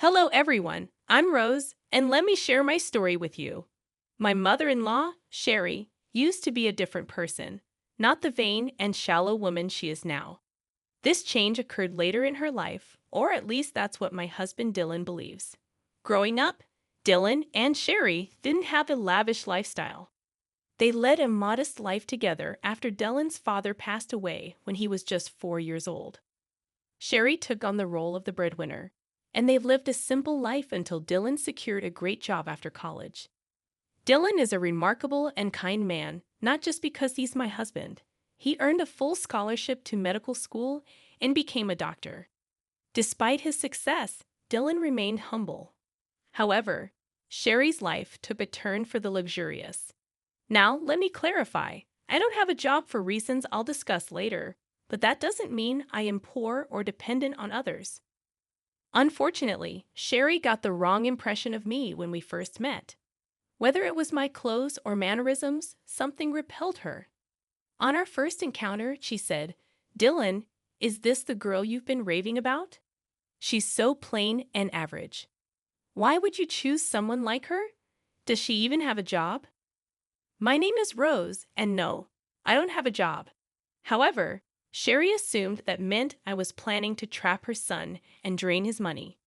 Hello, everyone. I'm Rose, and let me share my story with you. My mother in law, Sherry, used to be a different person, not the vain and shallow woman she is now. This change occurred later in her life, or at least that's what my husband Dylan believes. Growing up, Dylan and Sherry didn't have a lavish lifestyle. They led a modest life together after Dylan's father passed away when he was just 4 years old. Sherry took on the role of the breadwinner, and they've lived a simple life until Dylan secured a great job after college. Dylan is a remarkable and kind man, not just because he's my husband. He earned a full scholarship to medical school and became a doctor. Despite his success, Dylan remained humble. However, Sherry's life took a turn for the luxurious. Now, let me clarify. I don't have a job for reasons I'll discuss later, but that doesn't mean I am poor or dependent on others. Unfortunately, Sherry got the wrong impression of me when we first met. Whether it was my clothes or mannerisms, something repelled her. On our first encounter, she said, "Dylan, is this the girl you've been raving about? She's so plain and average. Why would you choose someone like her? Does she even have a job?" My name is Rose, and no, I don't have a job. However, Sherry assumed that meant I was planning to trap her son and drain his money.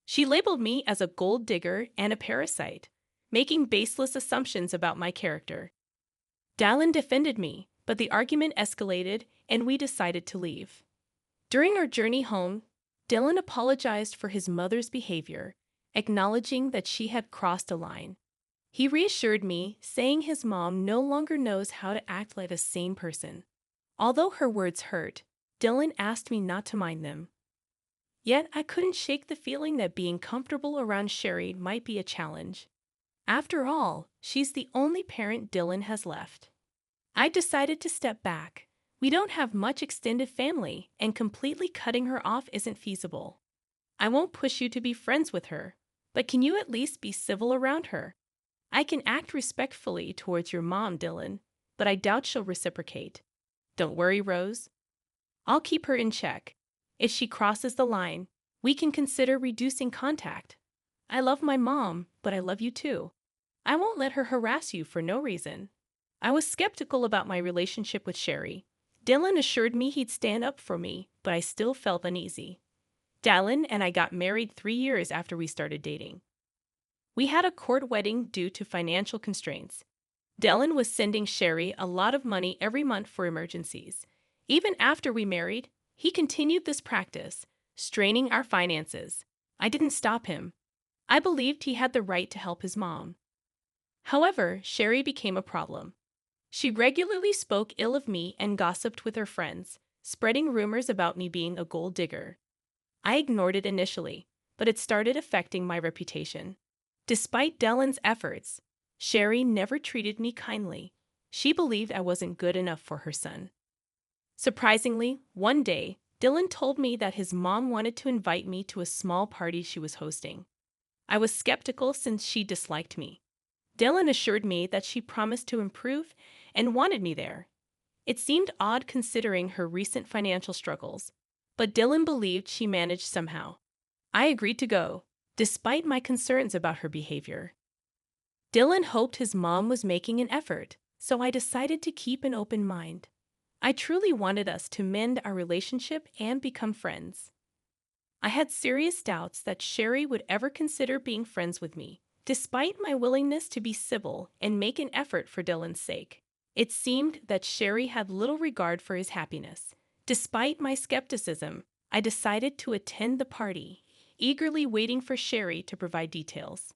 She labeled me as a gold digger and a parasite, making baseless assumptions about my character. Dallin defended me, but the argument escalated and we decided to leave. During our journey home, Dylan apologized for his mother's behavior, acknowledging that she had crossed a line. He reassured me, saying his mom no longer knows how to act like a sane person. Although her words hurt, Dylan asked me not to mind them. Yet I couldn't shake the feeling that being comfortable around Sherry might be a challenge. After all, she's the only parent Dylan has left. I decided to step back. We don't have much extended family, and completely cutting her off isn't feasible. I won't push you to be friends with her, but can you at least be civil around her? I can act respectfully towards your mom, Dylan, but I doubt she'll reciprocate. Don't worry, Rose. I'll keep her in check. If she crosses the line, we can consider reducing contact. I love my mom, but I love you too. I won't let her harass you for no reason. I was skeptical about my relationship with Sherry. Dylan assured me he'd stand up for me, but I still felt uneasy. Dylan and I got married 3 years after we started dating. We had a court wedding due to financial constraints. Dylan was sending Sherry a lot of money every month for emergencies. Even after we married, he continued this practice, straining our finances. I didn't stop him. I believed he had the right to help his mom. However, Sherry became a problem. She regularly spoke ill of me and gossiped with her friends, spreading rumors about me being a gold digger. I ignored it initially, but it started affecting my reputation. Despite Dylan's efforts, Sherry never treated me kindly. She believed I wasn't good enough for her son. Surprisingly, one day, Dylan told me that his mom wanted to invite me to a small party she was hosting. I was skeptical since she disliked me. Dylan assured me that she promised to improve and wanted me there. It seemed odd considering her recent financial struggles, but Dylan believed she managed somehow. I agreed to go, despite my concerns about her behavior. Dylan hoped his mom was making an effort, so I decided to keep an open mind. I truly wanted us to mend our relationship and become friends. I had serious doubts that Sherry would ever consider being friends with me, despite my willingness to be civil and make an effort for Dylan's sake. It seemed that Sherry had little regard for his happiness. Despite my skepticism, I decided to attend the party, eagerly waiting for Sherry to provide details.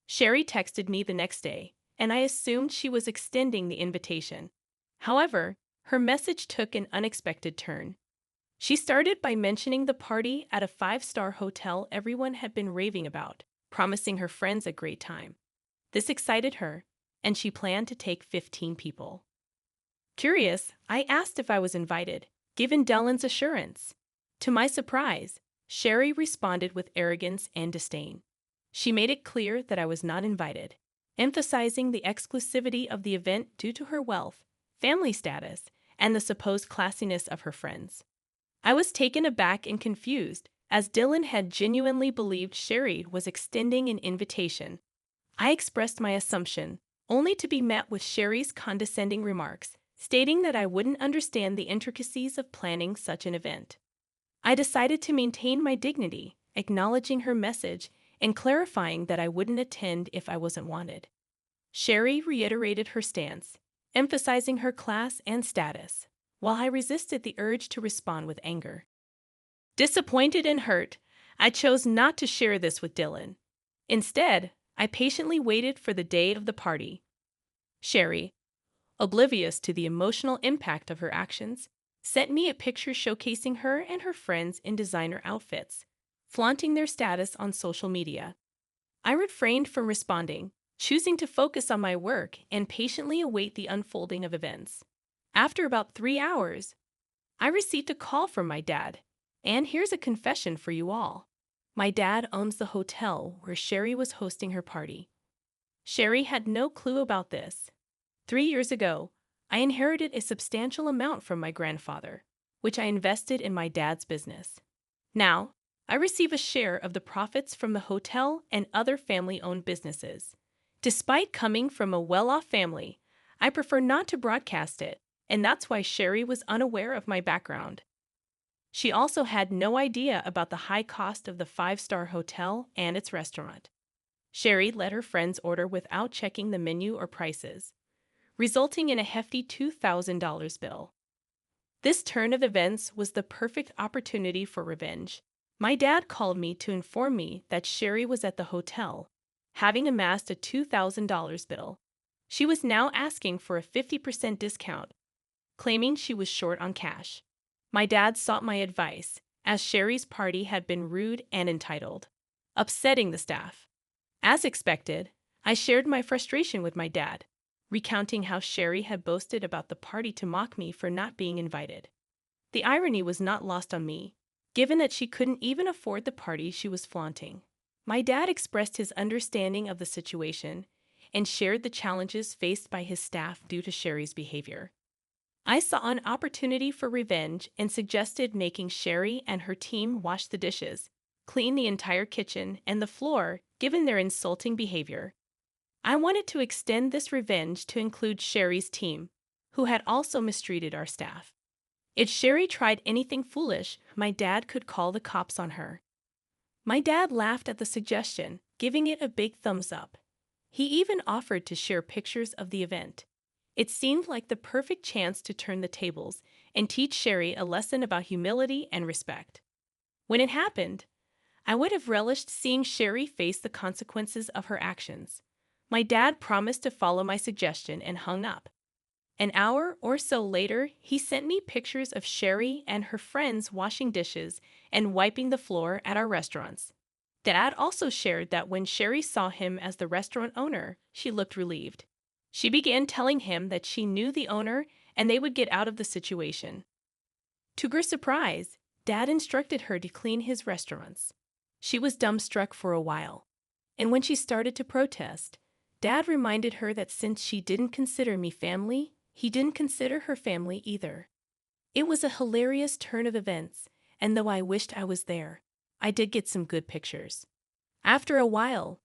Sherry texted me the next day, and I assumed she was extending the invitation. However, her message took an unexpected turn. She started by mentioning the party at a 5-star hotel everyone had been raving about, promising her friends a great time. This excited her, and she planned to take 15 people. Curious, I asked if I was invited, given Dylan's assurance. To my surprise, Sherry responded with arrogance and disdain. She made it clear that I was not invited, emphasizing the exclusivity of the event due to her wealth, family status, and the supposed classiness of her friends. I was taken aback and confused, as Dylan had genuinely believed Sherry was extending an invitation. I expressed my assumption, only to be met with Sherry's condescending remarks, stating that I wouldn't understand the intricacies of planning such an event. I decided to maintain my dignity, acknowledging her message and clarifying that I wouldn't attend if I wasn't wanted. Sherry reiterated her stance, emphasizing her class and status, while I resisted the urge to respond with anger. Disappointed and hurt, I chose not to share this with Dylan. Instead, I patiently waited for the day of the party. Sherry, oblivious to the emotional impact of her actions, sent me a picture showcasing her and her friends in designer outfits, flaunting their status on social media. I refrained from responding, choosing to focus on my work and patiently await the unfolding of events. After about 3 hours, I received a call from my dad, and here's a confession for you all. My dad owns the hotel where Sherry was hosting her party. Sherry had no clue about this. 3 years ago, I inherited a substantial amount from my grandfather, which I invested in my dad's business. Now, I receive a share of the profits from the hotel and other family-owned businesses. Despite coming from a well-off family, I prefer not to broadcast it, and that's why Sherry was unaware of my background. She also had no idea about the high cost of the 5-star hotel and its restaurant. Sherry let her friends order without checking the menu or prices, resulting in a hefty $2,000 bill. This turn of events was the perfect opportunity for revenge. My dad called me to inform me that Sherry was at the hotel, having amassed a $2,000 bill. She was now asking for a 50% discount, claiming she was short on cash. My dad sought my advice, as Sherry's party had been rude and entitled, upsetting the staff. As expected, I shared my frustration with my dad, recounting how Sherry had boasted about the party to mock me for not being invited. The irony was not lost on me, given that she couldn't even afford the party she was flaunting. My dad expressed his understanding of the situation and shared the challenges faced by his staff due to Sherry's behavior. I saw an opportunity for revenge and suggested making Sherry and her team wash the dishes, clean the entire kitchen and the floor, given their insulting behavior. I wanted to extend this revenge to include Sherry's team, who had also mistreated our staff. If Sherry tried anything foolish, my dad could call the cops on her. My dad laughed at the suggestion, giving it a big thumbs up. He even offered to share pictures of the event. It seemed like the perfect chance to turn the tables and teach Sherry a lesson about humility and respect. When it happened, I would have relished seeing Sherry face the consequences of her actions. My dad promised to follow my suggestion and hung up. An hour or so later, he sent me pictures of Sherry and her friends washing dishes and wiping the floor at our restaurants. Dad also shared that when Sherry saw him as the restaurant owner, she looked relieved. She began telling him that she knew the owner and they would get out of the situation. To her surprise, Dad instructed her to clean his restaurants. She was dumbstruck for a while, and when she started to protest, Dad reminded her that since she didn't consider me family, he didn't consider her family either. It was a hilarious turn of events, and though I wished I was there, I did get some good pictures. After a while,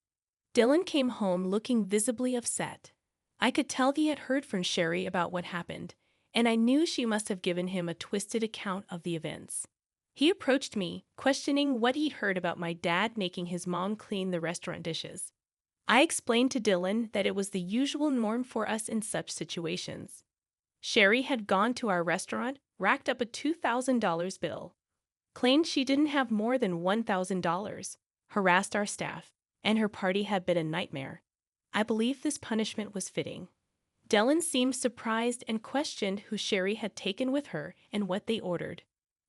Dylan came home looking visibly upset. I could tell he had heard from Sherry about what happened, and I knew she must have given him a twisted account of the events. He approached me, questioning what he'd heard about my dad making his mom clean the restaurant dishes. I explained to Dylan that it was the usual norm for us in such situations. Sherry had gone to our restaurant, racked up a $2,000 bill, claimed she didn't have more than $1,000, harassed our staff, and her party had been a nightmare. I believe this punishment was fitting. Dylan seemed surprised and questioned who Sherry had taken with her and what they ordered.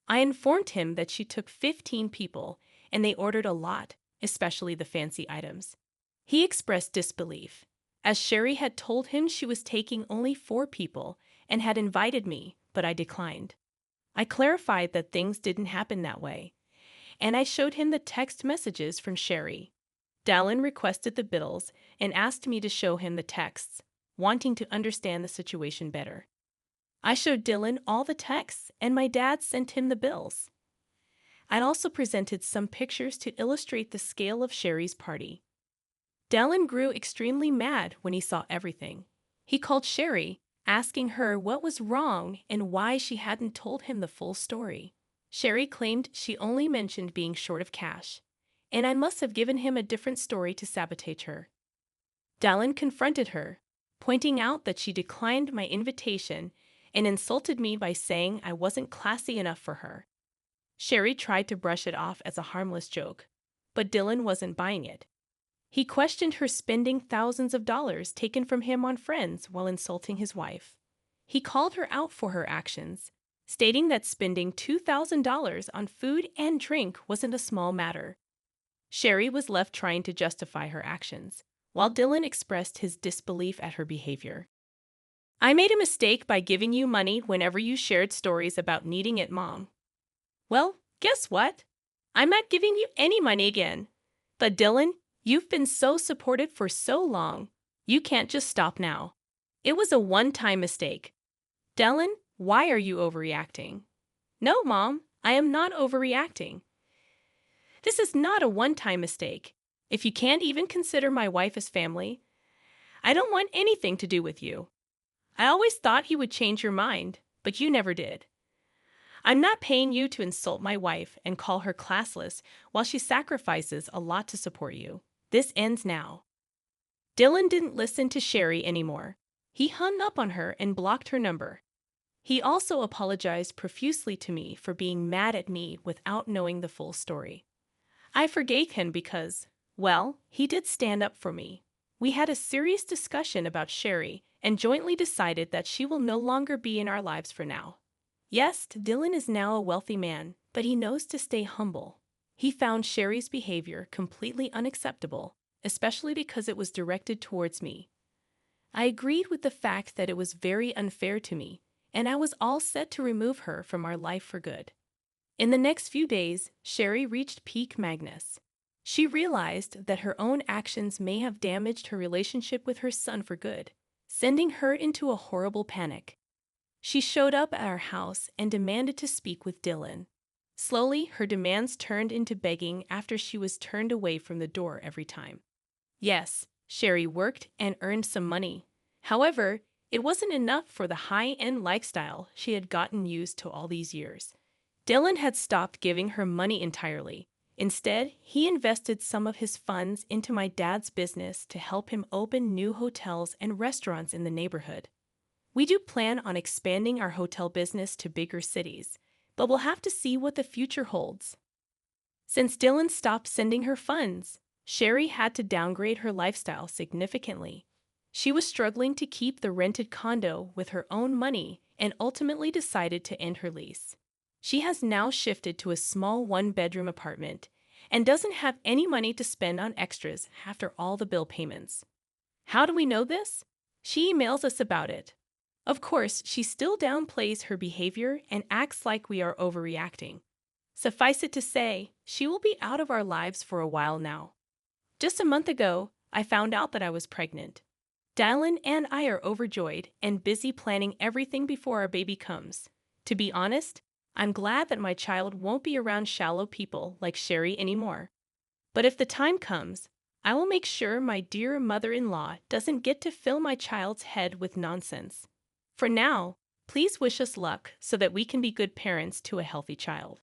I informed him that she took 15 people, and they ordered a lot, especially the fancy items. He expressed disbelief, as Sherry had told him she was taking only 4 people and had invited me, but I declined. I clarified that things didn't happen that way, and I showed him the text messages from Sherry. Dylan requested the bills and asked me to show him the texts, wanting to understand the situation better. I showed Dylan all the texts, and my dad sent him the bills. I also presented some pictures to illustrate the scale of Sherry's party. Dylan grew extremely mad when he saw everything. He called Sherry, asking her what was wrong and why she hadn't told him the full story. Sherry claimed she only mentioned being short of cash, and I must have given him a different story to sabotage her. Dylan confronted her, pointing out that she declined my invitation and insulted me by saying I wasn't classy enough for her. Sherry tried to brush it off as a harmless joke, but Dylan wasn't buying it. He questioned her spending thousands of dollars taken from him on friends while insulting his wife. He called her out for her actions, stating that spending $2,000 on food and drink wasn't a small matter. Sherry was left trying to justify her actions, while Dylan expressed his disbelief at her behavior. I made a mistake by giving you money whenever you shared stories about needing it, Mom. Well, guess what? I'm not giving you any money again. But Dylan, you've been so supportive for so long. You can't just stop now. It was a one-time mistake. Dylan, why are you overreacting? No, Mom, I am not overreacting. This is not a one-time mistake. If you can't even consider my wife as family, I don't want anything to do with you. I always thought you would change your mind, but you never did. I'm not paying you to insult my wife and call her classless while she sacrifices a lot to support you. This ends now. Dylan didn't listen to Sherry anymore. He hung up on her and blocked her number. He also apologized profusely to me for being mad at me without knowing the full story. I forgave him because, well, he did stand up for me. We had a serious discussion about Sherry and jointly decided that she will no longer be in our lives for now. Yes, Dylan is now a wealthy man, but he knows to stay humble. He found Sherry's behavior completely unacceptable, especially because it was directed towards me. I agreed with the fact that it was very unfair to me, and I was all set to remove her from our life for good. In the next few days, Sherry reached peak madness. She realized that her own actions may have damaged her relationship with her son for good, sending her into a horrible panic. She showed up at our house and demanded to speak with Dylan. Slowly, her demands turned into begging after she was turned away from the door every time. Yes, Sherry worked and earned some money. However, it wasn't enough for the high-end lifestyle she had gotten used to all these years. Dylan had stopped giving her money entirely. Instead, he invested some of his funds into my dad's business to help him open new hotels and restaurants in the neighborhood. We do plan on expanding our hotel business to bigger cities, but we'll have to see what the future holds. Since Dylan stopped sending her funds, Sherry had to downgrade her lifestyle significantly. She was struggling to keep the rented condo with her own money and ultimately decided to end her lease. She has now shifted to a small one-bedroom apartment and doesn't have any money to spend on extras after all the bill payments. How do we know this? She emails us about it. Of course, she still downplays her behavior and acts like we are overreacting. Suffice it to say, she will be out of our lives for a while now. Just a month ago, I found out that I was pregnant. Dylan and I are overjoyed and busy planning everything before our baby comes. To be honest, I'm glad that my child won't be around shallow people like Sherry anymore. But if the time comes, I will make sure my dear mother-in-law doesn't get to fill my child's head with nonsense. For now, please wish us luck so that we can be good parents to a healthy child.